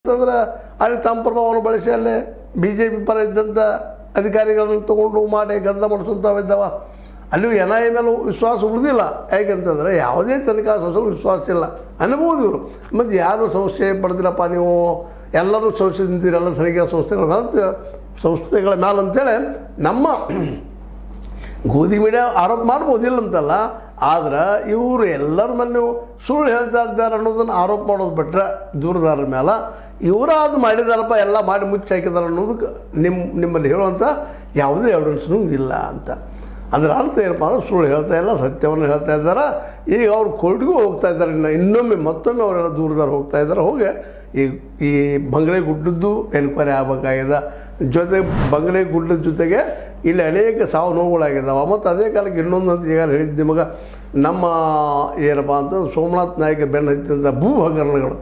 ಅಂತಂದ್ರೆ ಅಲ್ಲಿ ತಮ್ಮ ಪ್ರಭಾವವನ್ನು ಬಳಸಿ ಅಲ್ಲೇ BJP ಪರ ಇದ್ದಂಥ ಅಧಿಕಾರಿಗಳನ್ನು ತೊಗೊಂಡು ಮಾಡಿ ಗಂಧ ಮಾಡಿಸುವಂಥವಿದ್ದಾವ. ಅಲ್ಲಿ NIA ಮೇಲೆ ವಿಶ್ವಾಸ ಉಳಿದಿಲ್ಲ. ಯಾಕೆಂತಂದರೆ ಯಾವುದೇ ತನಿಖಾ ಸಂಸ್ಥೆ ವಿಶ್ವಾಸ ಇಲ್ಲ ಅನ್ಬೋದು ಇವರು. ಮತ್ತು ಯಾರು ಸಂಶಯ ಪಡೆದಿರಪ್ಪ ನೀವು, ಎಲ್ಲರೂ ಸಂಶಯ ನಿಂತಿರಲ್ಲ ತನಿಖಾ ಸಂಸ್ಥೆಗಳ ಮೇಲೆ ಅಂತೇಳಿ ನಮ್ಮ ಗೋಧಿ ಮೀಡಿಯಾ ಆರೋಪ ಮಾಡ್ಬೋದಿಲ್ಲ ಅಂತಲ್ಲ. ಆದ್ರೆ ಇವರು ಎಲ್ಲರ ಮೇಲೆ ನೀವು ಸುಳ್ಳು ಹೇಳ್ತಾ ಇದ್ದಾರೆ ಅನ್ನೋದನ್ನು ಆರೋಪ ಮಾಡೋದು ಬಿಟ್ಟರೆ ದೂರದಾರರ ಮೇಲೆ ಇವರ ಅದು ಮಾಡಿದಾರಪ್ಪ ಎಲ್ಲ ಮಾಡಿ ಮುಚ್ಚಿ ಹಾಕಿದಾರೆ ಅನ್ನೋದಕ್ಕೆ ನಿಮ್ಮಲ್ಲಿ ಹೇಳುವಂಥ ಯಾವುದೇ ಎವಿಡೆನ್ಸ್ನೂ ಇಲ್ಲ ಅಂತ. ಅದರ ಅರ್ಥ ಏನಪ್ಪ ಅಂದ್ರೆ ಸುಳ್ಳು ಹೇಳ್ತಾ ಇಲ್ಲ, ಸತ್ಯವನ್ನು ಹೇಳ್ತಾ ಇದ್ದಾರೆ. ಈಗ ಅವ್ರು ಕೋರ್ಟ್ಗೂ ಹೋಗ್ತಾ ಇದ್ದಾರೆ. ಮತ್ತೊಮ್ಮೆ ಅವರೆಲ್ಲ ದೂರದಾರ ಹೋಗ್ತಾ ಇದ್ದಾರೆ. ಹೋಗಿ ಈ ಬಂಗಲೆ ಗುಡ್ಡದ್ದು ಎನ್ಕ್ವೈರಿ ಆಗಬೇಕಾಗಿದೆ. ಬಂಗಲೆ ಗುಡ್ಡದ ಜೊತೆಗೆ ಇಲ್ಲಿ ಅನೇಕ ಸಾವು ನೋವುಗಳಾಗಿದ್ದಾವೆ. ಮತ್ತು ಅದೇ ಕಾಲಕ್ಕೆ ಇನ್ನೊಂದು ಅಂತ ಈಗ ಹೇಳಿದ್ದು ನಿಮಗೆ, ನಮ್ಮ ಏನಪ್ಪ ಅಂತಂದ್ರೆ ಸೋಮನಾಥ್ ನಾಯ್ಕ ಬೆನ್ನು ಹತ್ತಿದಂಥ ಭೂ ಹಗರಣಗಳು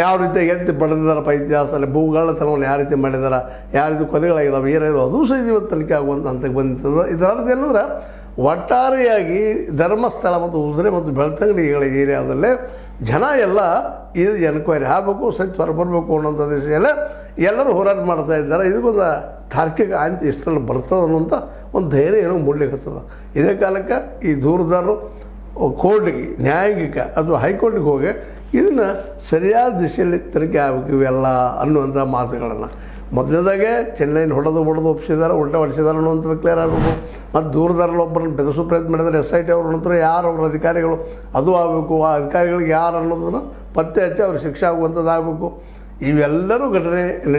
ಯಾವ ರೀತಿ ಎತ್ತಿ ಪಡೆದಿದ್ದಾರಪ್ಪ ಇತಿಹಾಸದಲ್ಲಿ, ಭೂಗಳ್ಳತನವನ್ನು ಯಾವ ರೀತಿ ಮಾಡಿದಾರೆ, ಯಾವ ರೀತಿ ಕೊಲೆಗಳಾಗಿದ್ದಾವೆ, ಏನಾಗಿದೆ ಅದು ಸಹ ಇವತ್ತು ತನಿಖೆ ಆಗುವಂಥ ಹಂತಕ್ಕೆ ಬಂದಿರ್ತದೆ. ಇದರ ಅರ್ಥ ಏನಂದ್ರೆ ಒಟ್ಟಾರೆಯಾಗಿ ಧರ್ಮಸ್ಥಳ ಮತ್ತು ಉಜಿರೆ ಮತ್ತು ಬೆಳ್ತಂಗಡಿಗಳ ಏರಿಯಾದಲ್ಲೇ ಜನ ಎಲ್ಲ ಇದು ಎನ್ಕ್ವೈರಿ ಆಗಬೇಕು, ಸತ್ಯ ಹೊರಬರಬೇಕು ಅನ್ನೋಂಥ ದಿಶೆಯಲ್ಲೇ ಎಲ್ಲರೂ ಹೋರಾಟ ಮಾಡ್ತಾ ಇದ್ದಾರೆ. ಇದಕ್ಕೊಂದು ತಾರ್ಕಿಕ ಅಂತ್ಯ ಇಷ್ಟರಲ್ಲಿ ಬರ್ತದೆ ಅನ್ನೋಂಥ ಒಂದು ಧೈರ್ಯ ಏನೋ ಮೂಡಲಿಕ್ಕತ್ತದ. ಇದೇ ಕಾಲಕ್ಕೆ ಈ ದೂರದಾರರು ಕೋರ್ಟಿಗೆ, ನ್ಯಾಯಾಂಗಿಕ ಅಥವಾ ಹೈಕೋರ್ಟಿಗೆ ಹೋಗಿ ಇದನ್ನು ಸರಿಯಾದ ದಿಶೆಯಲ್ಲಿ ತನಿಖೆ ಆಗಬೇಕು ಇವೆಲ್ಲ ಅನ್ನುವಂಥ ಮಾತುಗಳನ್ನು ಮೊದಲನೇದಾಗೆ ಚೆನ್ನೈನ ಹೊಡೆದು ಒಪ್ಪಿಸಿದ್ದಾರೆ, ಉಲ್ಟಾ ಹೊಡಿಸಿದ್ದಾರೆ ಅನ್ನುವಂಥದ್ದು ಕ್ಲಿಯರ್ ಆಗಬೇಕು. ಮತ್ತು ದೂರದಾರಲ್ಲಿ ಒಬ್ಬರನ್ನು ಬೆದರಿಸೋ ಪ್ರಯತ್ನ ಮಾಡಿದರೆ SIT ಅವ್ರ ನಂತರ ಯಾರು ಅವ್ರ ಅಧಿಕಾರಿಗಳು ಅದು ಆಗಬೇಕು. ಆ ಅಧಿಕಾರಿಗಳಿಗೆ ಯಾರು ಅನ್ನೋದನ್ನು ಪತ್ತೆ ಹಚ್ಚಿ ಅವ್ರಿಗೆ ಶಿಕ್ಷೆ ಆಗುವಂಥದ್ದು ಆಗಬೇಕು. ಇವೆಲ್ಲರೂ ಘಟನೆ